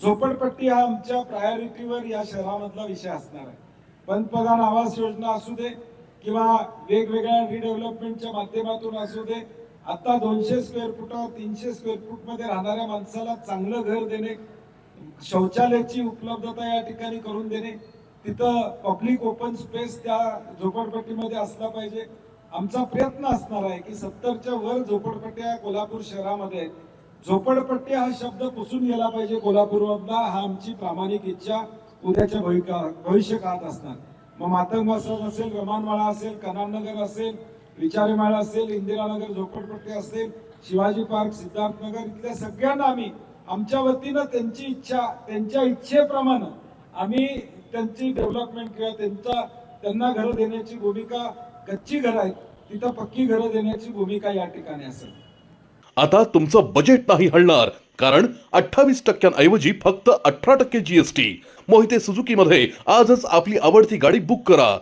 झोपडपट्टी हा आमच्या प्रायोरिटीवर या शहरामधला विषय असणार आहे। पंतप्रधान आवास योजना असू दे किंवा वेगवेगळ्या रिडेव्हलपमेंटच्या माध्यमातून असू दे, आता 200 स्क्वेअर फूट 300 स्क्वेअर फूट मध्ये राहणाऱ्या माणसाला चांगलं घर देणे, शौचालयाची उपलब्धता या ठिकाणी करून देणे, तिथं पब्लिक ओपन स्पेस त्या झोपडपट्टीमध्ये असला पाहिजे। आमचा प्रयत्न असणार आहे की 70च्या वर झोपडपट्ट्या कोल्हापूर शहरामध्ये आहेत। झोपडपट्टी हा शब्द पुसून गेला पाहिजे कोल्हापूरमधला, हा आमची प्रामाणिक इच्छा उद्याच्या भविष्य काळात असणार। मग मातंग वसाहत असेल, रमानवाडा असेल, कनाननगर असेल, विचारेमाळा असेल, इंदिरानगर झोपडपट्टी असेल, शिवाजी पार्क, सिद्धार्थनगर, इथल्या सगळ्यांना आम्ही आमच्या वतीनं त्यांची इच्छा, त्यांच्या इच्छेप्रमाणे आम्ही त्यांची डेव्हलपमेंट किंवा त्यांना घरं देण्याची भूमिका, कच्ची घरं आहेत तिथं पक्की घरं देण्याची भूमिका या ठिकाणी असेल। आता तुमचं बजेट नाही हलणार, कारण 28% फक्त 18% GST। मोहिते सुझुकी मध्ये आजच आपली आवडती गाडी बुक करा।